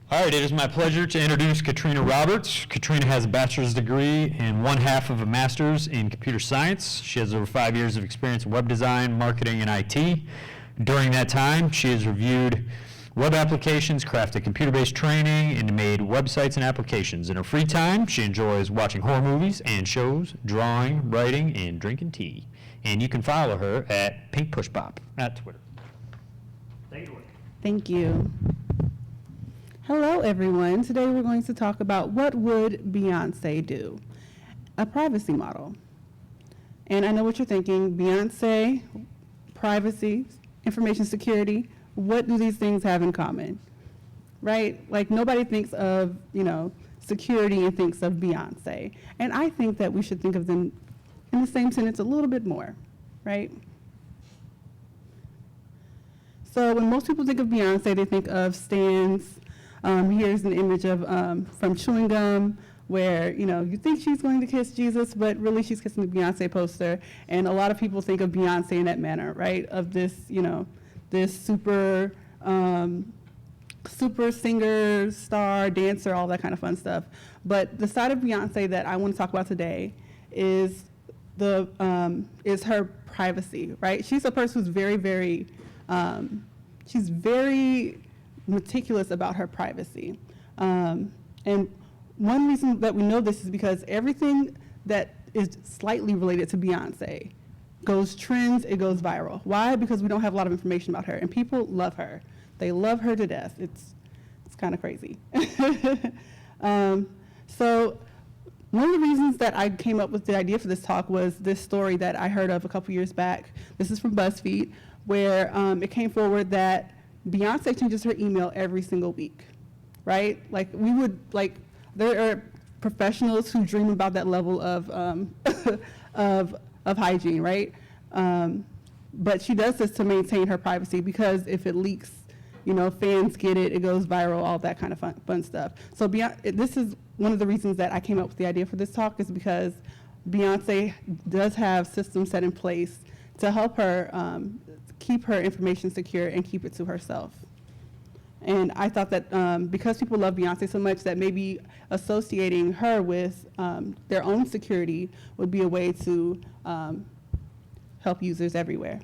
All right, it is my pleasure to introduce Katrina Roberts. Katrina has a bachelor's degree and one half of a master's in computer science. She has over 5 years of experience in web design, marketing, and IT. During that time, she has reviewed web applications, crafted computer-based training, and made websites and applications. In her free time, she enjoys watching horror movies and shows, drawing, writing, and drinking tea. And you can follow her at Pink Push Pop at Twitter. Take it away. Thank you. Hello, everyone. Today we're going to talk about what would Beyonce do? A privacy model. And I know what you're thinking, Beyonce, privacy, information security, what do these things have in common? Right? Like nobody thinks of, security and thinks of Beyonce. And I think that we should think of them in the same sentence a little bit more, right? So when most people think of Beyonce, they think of stands. Here's an image of from chewing gum where, you think she's going to kiss Jesus, but really she's kissing the Beyonce poster. And a lot of people think of Beyonce in that manner, right? Of this, this super singer, star, dancer, all that kind of fun stuff. But the side of Beyonce that I want to talk about today is her privacy, right? She's a person who's very, very, she's very meticulous about her privacy. And one reason that we know this is because everything that is slightly related to Beyonce goes trends, it goes viral. Why? Because we don't have a lot of information about her, and people love her. They love her to death. It's kind of crazy. So one of the reasons that I came up with the idea for this talk was this story that I heard of a couple years back. This is from BuzzFeed, where it came forward that Beyonce changes her email every single week, right? Like there are professionals who dream about that level of of hygiene, right? But she does this to maintain her privacy because if it leaks, fans get it, it goes viral, all that kind of fun stuff. So this is one of the reasons that I came up with the idea for this talk is because Beyonce does have systems set in place to help her keep her information secure and keep it to herself. And I thought that because people love Beyonce so much that maybe associating her with their own security would be a way to help users everywhere.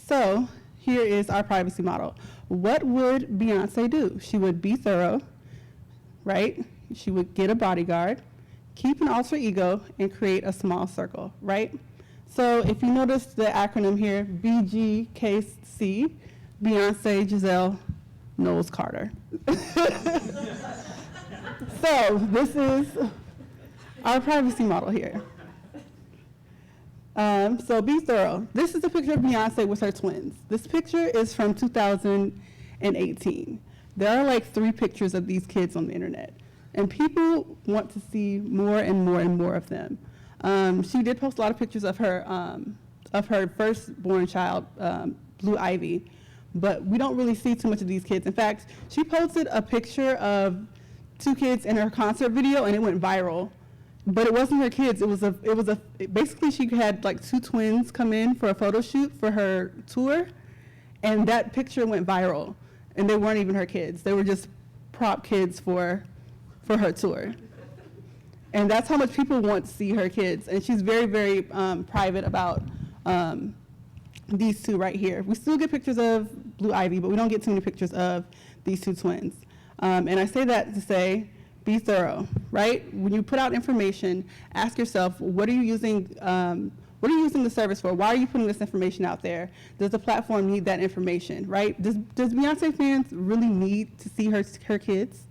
So here is our privacy model. What would Beyonce do? She would be thorough, right? She would get a bodyguard, keep an alter ego, and create a small circle, right? So if you notice the acronym here, BGKC, Beyonce, Giselle, Knowles Carter. So this is our privacy model here. So be thorough. This is a picture of Beyonce with her twins. This picture is from 2018. There are like 3 pictures of these kids on the internet, and people want to see more and more and more of them. She did post a lot of pictures of her firstborn child, Blue Ivy, but we don't really see too much of these kids. In fact, she posted a picture of 2 kids in her concert video, and it went viral. But it wasn't her kids. Basically she had like 2 twins come in for a photo shoot for her tour, and that picture went viral. And they weren't even her kids. They were just prop kids for her tour. And that's how much people want to see her kids. And she's very, very private about these 2 right here. We still get pictures of Blue Ivy, but we don't get too many pictures of these 2 twins. And I say that to say, be thorough, right? When you put out information, ask yourself, what are you using the service for? Why are you putting this information out there? Does the platform need that information, right? Does Beyonce fans really need to see her kids?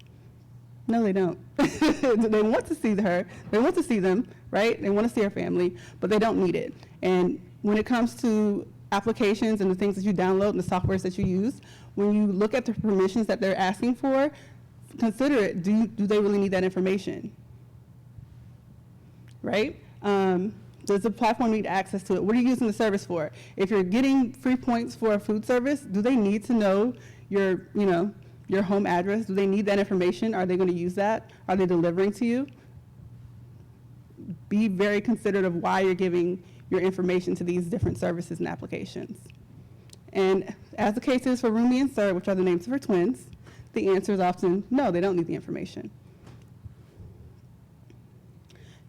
No, they don't. They want to see her. They want to see them, right? They want to see her family, but they don't need it. And when it comes to applications and the things that you download and the softwares that you use, when you look at the permissions that they're asking for, consider it. Do they really need that information? Right? Does the platform need access to it? What are you using the service for? If you're getting free points for a food service, do they need to know your home address? Do they need that information? Are they going to use that? Are they delivering to you? Be very considerate of why you're giving your information to these different services and applications. And as the case is for Rumi and Sir, which are the names of her twins, the answer is often no, they don't need the information.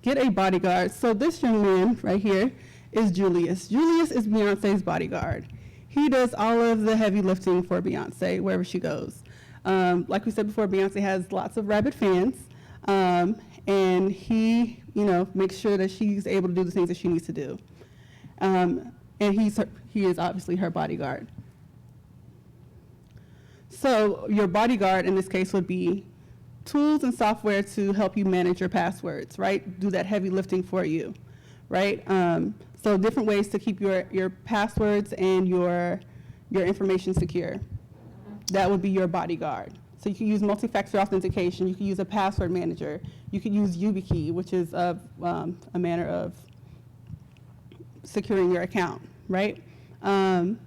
Get a bodyguard. So this young man right here is Julius. Julius is Beyonce's bodyguard. He does all of the heavy lifting for Beyonce wherever she goes. Like we said before, Beyonce has lots of rabid fans, and he, makes sure that she's able to do the things that she needs to do. And he is obviously her bodyguard. So your bodyguard in this case would be tools and software to help you manage your passwords, right? Do that heavy lifting for you, right? So different ways to keep your passwords and your information secure. That would be your bodyguard. So you can use multi-factor authentication. You can use a password manager. You can use YubiKey, which is a manner of securing your account, right? And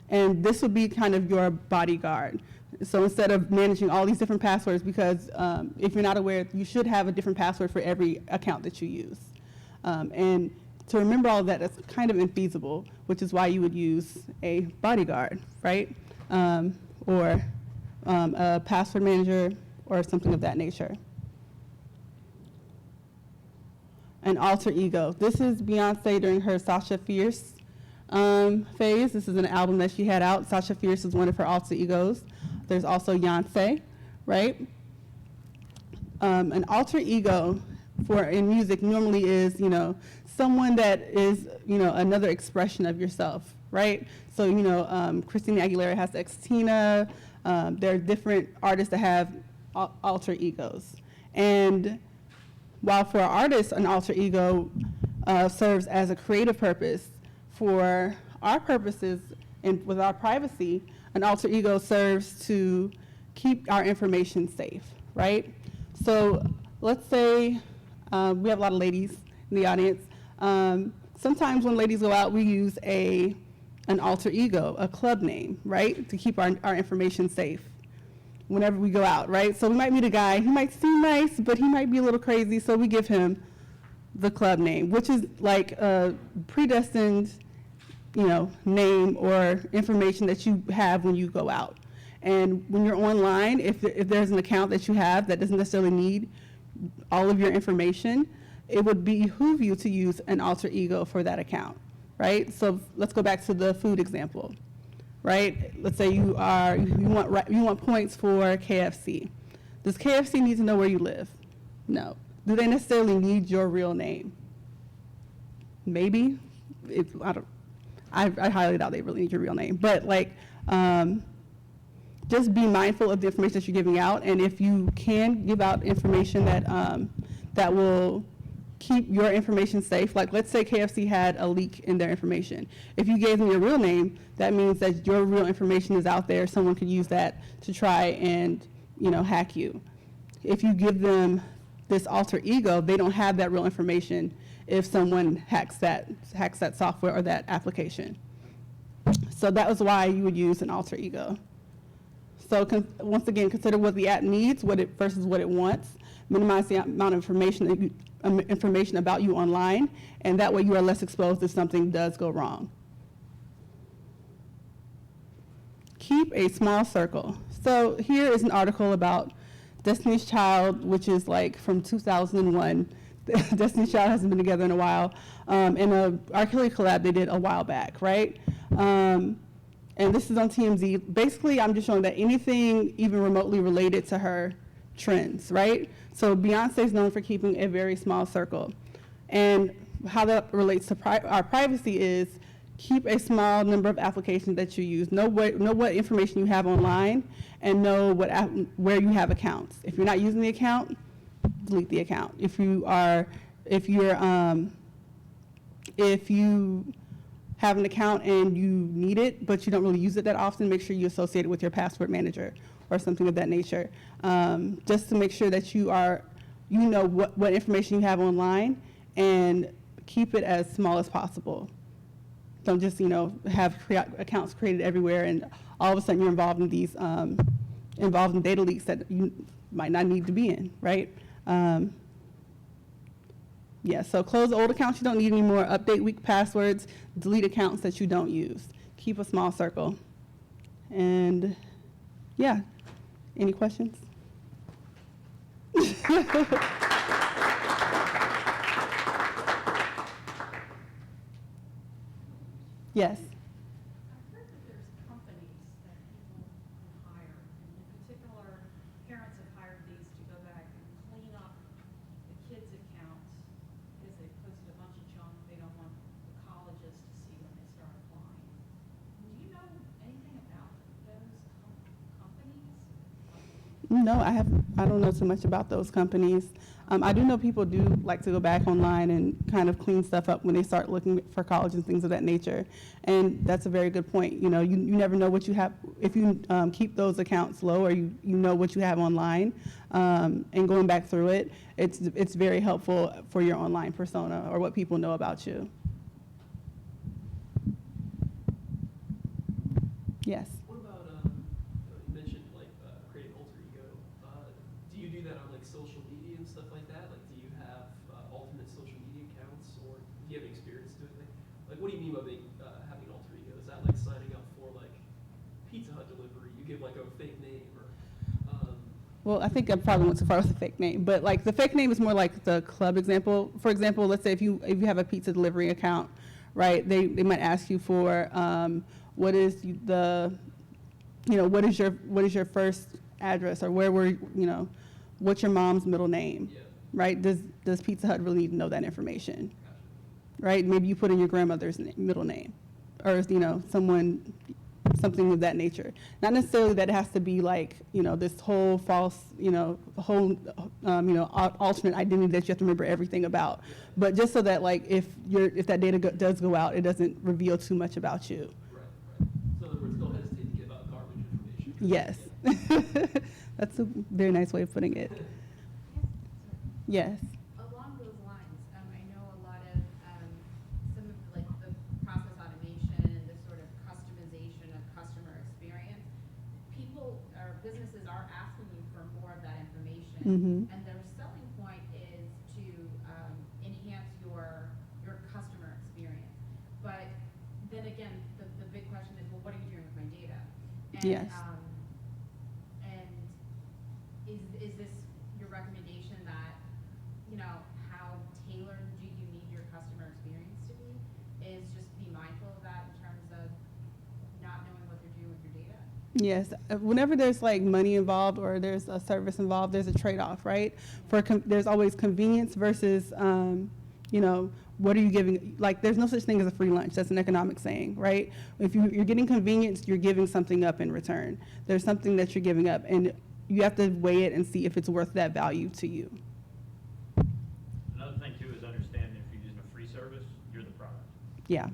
this would be kind of your bodyguard. So instead of managing all these different passwords, because if you're not aware, you should have a different password for every account that you use. And to remember all of that, that's kind of infeasible, which is why you would use a bodyguard, right? Or a password manager or something of that nature. An alter ego. This is Beyonce during her Sasha Fierce phase. This is an album that she had out. Sasha Fierce is one of her alter egos. There's also Beyonce, right? An alter ego in music normally is, someone that is, another expression of yourself, right? So, Christina Aguilera has Xtina. There are different artists that have alter egos. And while for artists, an alter ego serves as a creative purpose, for our purposes and with our privacy, an alter ego serves to keep our information safe, right? So let's say we have a lot of ladies in the audience. Sometimes when ladies go out, we use an alter ego, a club name, right, to keep our information safe whenever we go out, right? So we might meet a guy, he might seem nice, but he might be a little crazy, so we give him the club name, which is like a predestined, name or information that you have when you go out. And when you're online, if there's an account that you have that doesn't necessarily need all of your information, it would behoove you to use an alter ego for that account, right? So let's go back to the food example, right? Let's say you want points for KFC. Does KFC need to know where you live? No. Do they necessarily need your real name? Maybe. I highly doubt they really need your real name. But just be mindful of the information that you're giving out, and if you can give out information that will keep your information safe, like let's say KFC had a leak in their information. If you gave them your real name, that means that your real information is out there. Someone could use that to try and hack you. If you give them this alter ego, they don't have that real information if someone hacks that software or that application. So that was why you would use an alter ego. So once again, consider what the app needs, versus what it wants. Minimize the amount of information about you online, and that way you are less exposed if something does go wrong. Keep a small circle. So here is an article about Destiny's Child, which is from 2001. Destiny's Child hasn't been together in a while. And a R. Kelly collab they did a while back, right? And this is on TMZ. Basically, I'm just showing that anything even remotely related to her trends, right? So Beyonce is known for keeping a very small circle. And how that relates to our privacy is keep a small number of applications that you use. Know what information you have online, and know where you have accounts. If you're not using the account, delete the account. If you have an account and you need it, but you don't really use it that often, make sure you associate it with your password manager or something of that nature, just to make sure that you know what information you have online, and keep it as small as possible. Don't just have accounts created everywhere, and all of a sudden you're involved in data leaks that you might not need to be in, right? So close old accounts you don't need anymore, update weak passwords, delete accounts that you don't use. Keep a small circle. And yeah, any questions? Yes. I've heard that there's companies that people can hire, and in particular, parents have hired these to go back and clean up the kids' accounts because they posted a bunch of junk they don't want the colleges to see when they start applying. Do you know anything about those companies? No, I don't know too much about those companies. I do know people do like to go back online and kind of clean stuff up when they start looking for college and things of that nature. And that's a very good point. You know, you never know what you have. If you keep those accounts low, or you know what you have online, and going back through it, it's very helpful for your online persona or what people know about you. Yes. What about, you mentioned like creating alter ego. Do you do that on like social media and stuff like that? Like, do you have alternate social media accounts, or do you have any experience doing that? Like, what do you mean by having an alter ego? Is that like signing up for like Pizza Hut delivery? You give like a fake name, or? Well, I think I probably went too far with the fake name, but like the fake name is more like the club example. For example, let's say if you have a pizza delivery account, right? They might ask you for what is what is your first address, or where were what's your mom's middle name, Yeah. right? Does Pizza Hut really need to know that information, Gotcha. right? Maybe you put in your grandmother's middle name, or something of that nature. Not necessarily that it has to be like this whole false alternate identity that you have to remember everything about, but just so that like if that data does go out, it doesn't reveal too much about you. Right. So in other words, don't hesitate to give out garbage information. Yes. That's a very nice way of putting it. Yes. Along those lines, I know a lot of some of like the process automation and the sort of customization of customer experience. People or businesses are asking you for more of that information, Mm-hmm. and their selling point is to enhance your customer experience. But then again, the big question is, well, what are you doing with my data? And, Yes. And is this your recommendation that, how tailored do you need your customer experience to be? Is just be mindful of that in terms of not knowing what they're doing with your data? Yes. Whenever there's like money involved or there's a service involved, there's a trade-off, right? There's always convenience versus, what are you giving? Like, there's no such thing as a free lunch. That's an economic saying, right? If you're getting convenience, you're giving something up in return. There's something that you're giving up, and you have to weigh it and see if it's worth that value to you. Another thing too is understanding if you're using a free service, you're the product. Yeah.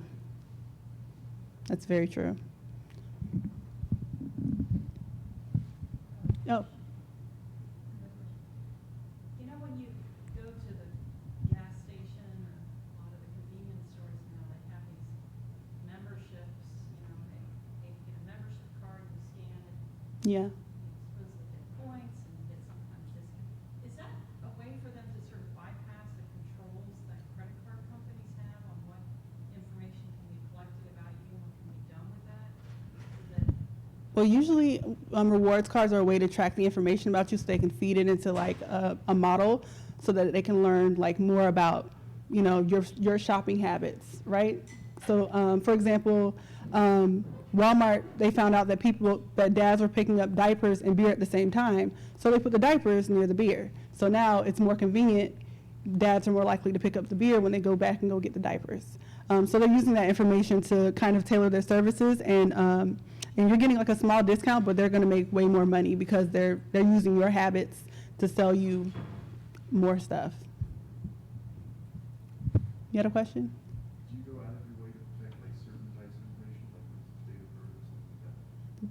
That's very true. Oh. When you go to the gas station or a lot of the convenience stores now, they have these memberships, they get a membership card, you scan it, Yeah. you supposedly get points and you get sometimes discounts. Is that a way for them to sort of bypass the controls that credit card companies have on what information can be collected about you and what can be done with that? Is that Well, usually rewards cards are a way to track the information about you, so they can feed it into like a model, so that they can learn like more about your shopping habits, right? So for example, Walmart, they found out that dads were picking up diapers and beer at the same time, so they put the diapers near the beer. So now it's more convenient. Dads are more likely to pick up the beer when they go back and go get the diapers. So they're using that information to kind of tailor their services, and you're getting like a small discount, but they're going to make way more money because they're using your habits to sell you more stuff. You had a question? Do you go out of your way to protect like certain types of information,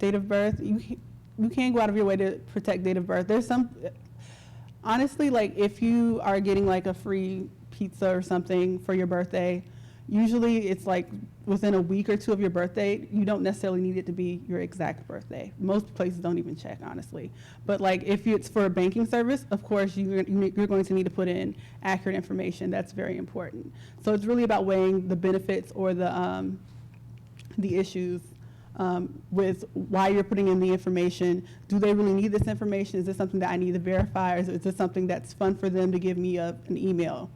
like date Date of birth, you can go out of your way to protect date of birth. There's some, honestly, like if you are getting like a free pizza or something for your birthday, usually it's like within a week or two of your birthday. You don't necessarily need it to be your exact birthday. Most places don't even check, honestly. But like if it's for a banking service, of course you're going to need to put in accurate information. That's very important. So it's really about weighing the benefits or the issues with why you're putting in the information. Do they really need this information? Is this something that I need to verify? Or is this something that's fun for them to give me an email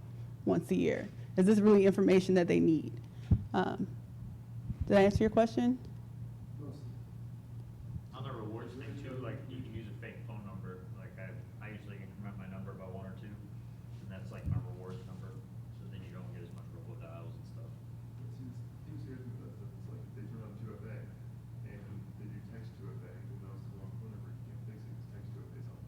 once a year? Is this really information that they need? Did I answer your question? On the rewards thing too, like you can use a fake phone number. Like I usually increment my number by 1 or 2, and that's like my rewards number. So then you don't get as much robo dials and stuff. Seems here that it's like they turn on 2FA and they do text 2FA, even though it's the wrong phone number. You can't fix it because text 2FA is on.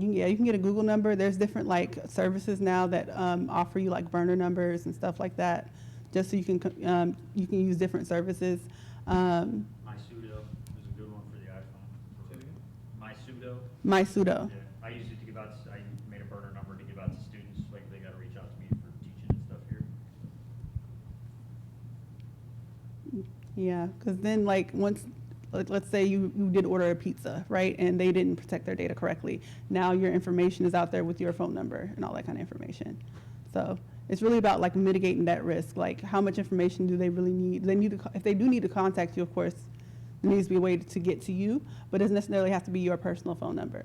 Yeah, you can get a Google number. There's different like services now that offer you like burner numbers and stuff like that, just so you can use different services. My pseudo is a good one for the iPhone. My pseudo. My pseudo. Yeah, I use it to give out. I made a burner number to give out to students. Like they got to reach out to me for teaching and stuff here. Yeah, because then like once, let's say you did order a pizza, right, and they didn't protect their data correctly. Now your information is out there with your phone number and all that kind of information. So it's really about like mitigating that risk. Like how much information do they really need? They need to, if they do need to contact you, of course, there needs to be a way to get to you, but it doesn't necessarily have to be your personal phone number.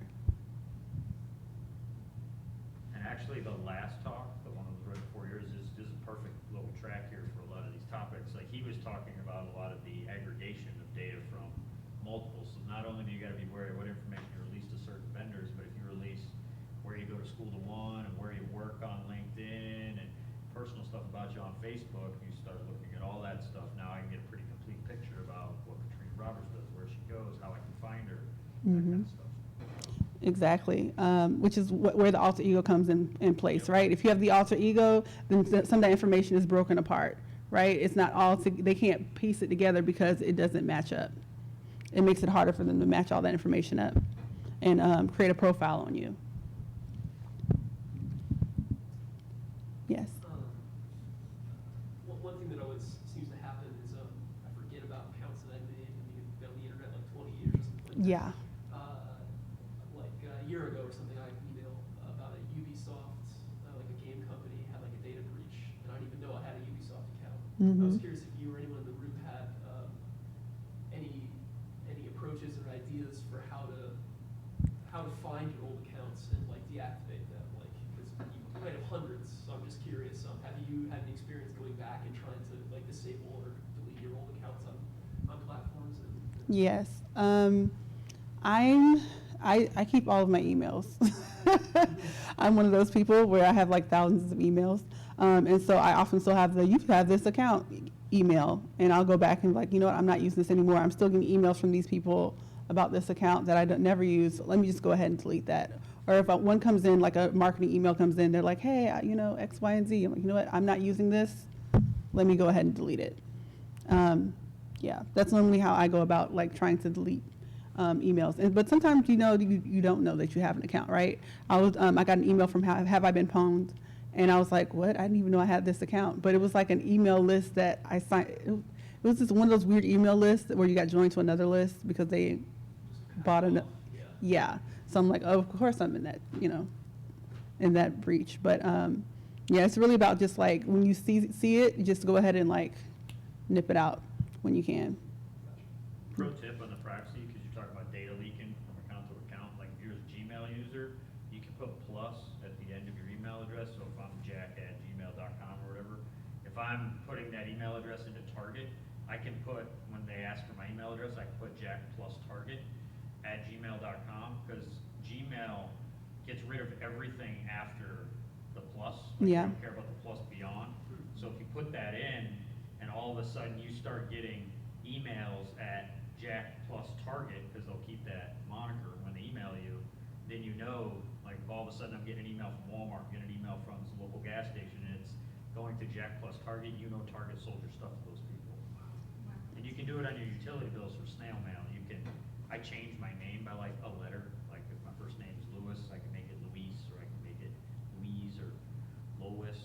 And actually, the last talk, the one that was right before yours, is a perfect little track here for a lot of these topics. Like he was talking about a lot of the aggregation of data from multiple. So not only do you got to be wary of what information you release to certain vendors, but if you release where you go to school to one and where you work on LinkedIn and personal stuff about you on Facebook, you start looking at all that stuff. Now I can get a pretty complete picture about what Katrina Roberts does, where she goes, how I can find her, that kind of stuff. Exactly, which is where the alter ego comes in place, right? If you have the alter ego, then some of that information is broken apart, right? It's not all, they can't piece it together because it doesn't match up. It makes it harder for them to match all that information up and create a profile on you. Yes. One thing that always seems to happen is I forget about accounts that I made and you've been on the internet like 20 years or something like that. Yeah. Like a year ago or something, I emailed about a Ubisoft, like a game company, had like a data breach, and I didn't even know I had a Ubisoft account. I was curious if you or anyone in the room had any approaches or ideas for how to find your old accounts and like deactivate them. Like, because you might have hundreds, so I'm just curious. Have you had any experience going back and trying to like disable or delete your old accounts on platforms? Yes. I keep all of my emails. I'm one of those people where I have like thousands of emails. And so I often still have you have this account email, and I'll go back and like, you know what, I'm not using this anymore. I'm still getting emails from these people about this account that I never use. Let me just go ahead and delete that. Or if one comes in, like a marketing email comes in, they're like, hey, you know, X, Y, and Z. I'm like, you know what, I'm not using this. Let me go ahead and delete it. Yeah, that's normally how I go about like trying to delete emails. But sometimes, you know, you don't know that you have an account, right? I got an email from Have I Been Pwned? And I was like, what? I didn't even know I had this account. But it was like an email list that I signed. It was just one of those weird email lists where you got joined to another list because they bought another. Yeah. So I'm like, oh, of course I'm in that, you know, in that breach. But yeah, it's really about just like when you see it, you just go ahead and like nip it out when you can. Pro tip on the privacy, because you're talking about data leaking from account to account. Like if you're a Gmail user, you can put plus at the end of your email address. So if I'm jack@gmail.com or whatever, if I'm putting that email address into Target, I can put, when they ask for my email address, I can put jack plus target@gmail.com, because Gmail gets rid of everything after the plus. Like Yeah. They don't care about the plus beyond. So if you put that in, and all of a sudden you start getting emails at Jack plus Target, because they'll keep that moniker when they email you, then you know, like if all of a sudden I'm getting an email from Walmart, getting an email from some local gas station, and it's going to Jack plus Target, you know Target sold your stuff to those people. And you can do it on your utility bills for snail mail. I change my name by like a letter. Like if my first name is Louis, I can make it Luis, or I can make it Louise or Lois,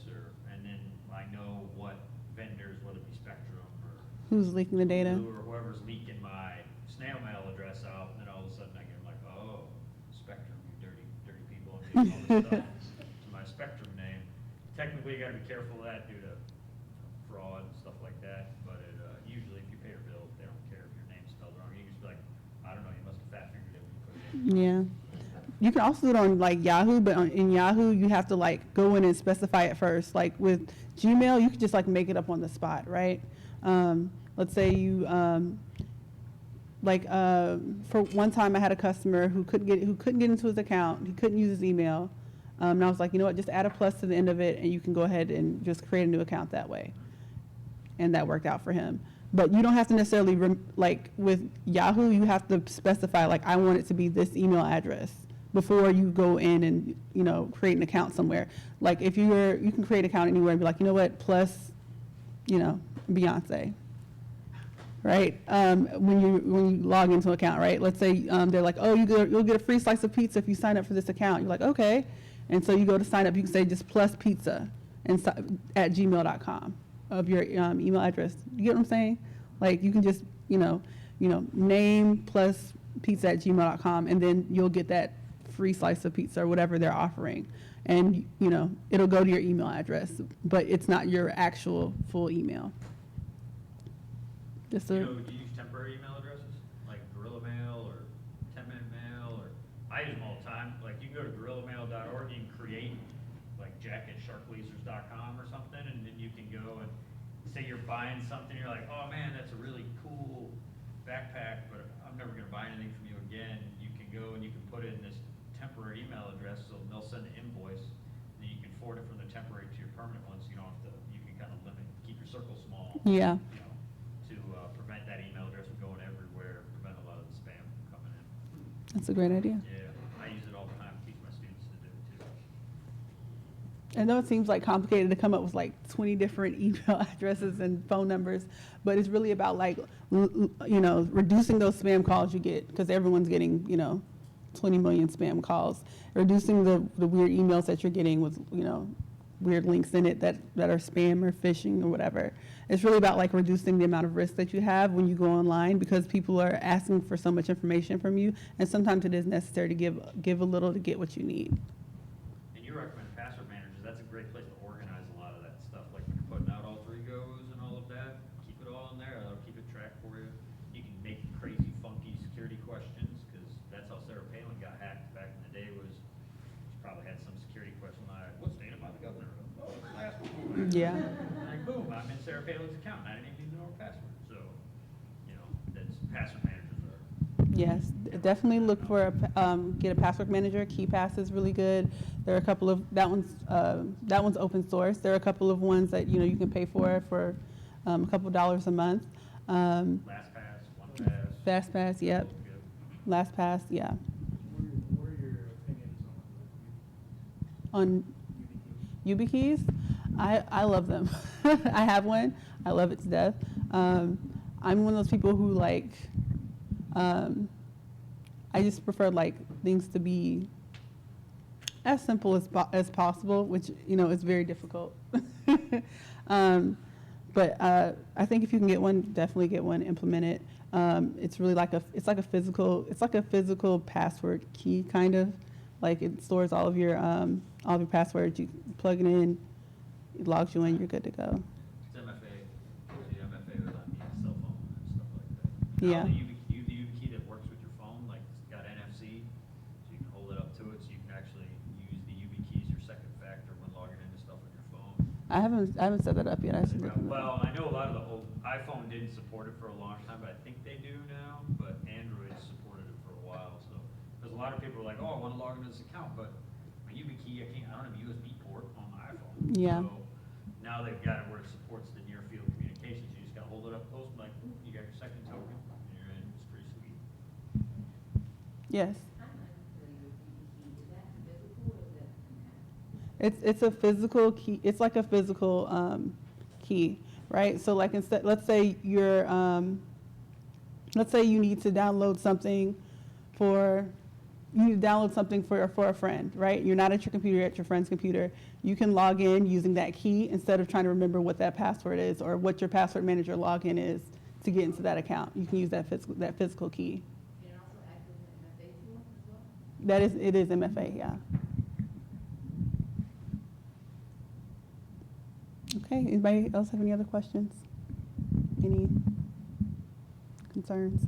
and then I know what vendors, whether it be Spectrum or Who's leaking the data? Hulu or whoever's leaking my snail mail address out, and then all of a sudden I get like, oh, Spectrum, you dirty people, I'm getting all this stuff to my Spectrum name. Technically, you got to be careful of that due to fraud and stuff like that, but Yeah. You can also do it on like Yahoo, but in Yahoo you have to like go in and specify it first. Like with Gmail, you can just like make it up on the spot, right? Let's say you for one time I had a customer who couldn't get into his account. He couldn't use his email. And I was like, you know what, just add a plus to the end of it, and you can go ahead and just create a new account that way. And that worked out for him. But you don't have to necessarily, like with Yahoo, you have to specify, like, I want it to be this email address before you go in and, you know, create an account somewhere. Like if you can create an account anywhere and be like, you know what, plus, you know, Beyonce. Right? When you log into an account, right? Let's say they're like, oh, you'll get a free slice of pizza if you sign up for this account. You're like, okay. And so you go to sign up, you can say just plus pizza and at gmail.com of your email address. You get what I'm saying? Like you can just, you know, name plus pizza at gmail.com, and then you'll get that free slice of pizza or whatever they're offering. And, you know, it'll go to your email address, but it's not your actual full email. Just Do you use temporary email addresses, like Gorilla Mail or 10-Minute Mail, or I use them all the time. Like you can go to gorillamail.org, you can create like jack@sharklasers.com or something, and then you can go and say you're buying something, you're like, oh man, that's a really cool backpack, but I'm never gonna buy anything from you again. You can go and you can put in this temporary email address, so they'll send an invoice, and then you can forward it from the temporary to your permanent one, so you don't have to, you can kind of keep your circle small. Yeah. You know, to prevent that email address from going everywhere, prevent a lot of the spam from coming in. That's a great idea. Yeah, I use it all the time to teach my students to do it too. I know it seems like complicated to come up with like 20 different email addresses and phone numbers, but it's really about like, you know, reducing those spam calls you get, because everyone's getting, you know, 20 million spam calls. Reducing the weird emails that you're getting with, you know, weird links in it that are spam or phishing or whatever. It's really about like reducing the amount of risk that you have when you go online, because people are asking for so much information from you, and sometimes it is necessary to give a little to get what you need. And you recommend password managers. That's a great place to organize a lot of that stuff. Like when you're putting out alter egos and all of that, keep it all in there. That'll keep it track for you. You can make crazy, funky security questions, because that's how Sarah Palin got hacked back in the day. Was she probably had some security question like, what's stated by the governor? Oh, it's last one. Yeah. Like boom, I'm in Sarah Palin's account. I didn't even know her password. So, you know, that's password managers are. Yes, definitely look for get a password manager. KeyPass is really good. There are a couple of that one's open source. There are a couple of ones that you can pay for a couple dollars a month. LastPass, OnePass. FastPass, yep. both good. LastPass, yeah. What are your opinions on YubiKeys, I love them. I have one. I love it to death. I'm one of those people who like. I just prefer like things to be as simple as possible, which is very difficult. But I think if you can get one, definitely get one, implement it. It's really like a physical password key, kind of. Like it stores all of your passwords. You plug it in, it logs you in, you're good to go. It's MFA, the MFA was on the cell phone and stuff like that. Yeah. Now the YubiKey that works with your phone, like it's got NFC, so you can hold it up to it, so you can actually use the YubiKey as your second factor when logging into stuff on your phone. I haven't set that up yet. I should look into that. Well, I know a lot of the old iPhone didn't support it for a long time, but I think they do now. But Android supported it for a while, so because a lot of people are like, oh, I want to log into this account, but my YubiKey, I don't have a USB port on my iPhone. Yeah. So now they've got it where it supports the near field communications. You just got to hold it up close, like you got your second token, and you're in. It's pretty sweet. Yes. I'm not familiar with BBT. Is that physical or is that It's a physical key. It's like a physical key, right? So like instead, let's say you need to download something for a friend, right? You're not at your computer, you're at your friend's computer. You can log in using that key instead of trying to remember what that password is or what your password manager login is to get into that account. You can use that physical key. and it also acts as an MFA tool as well? It is MFA, yeah. Okay, anybody else have any other questions? Any concerns?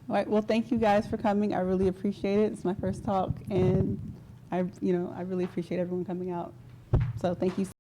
All right, well, thank you guys for coming. I really appreciate it. It's my first talk, and I really appreciate everyone coming out. So thank you.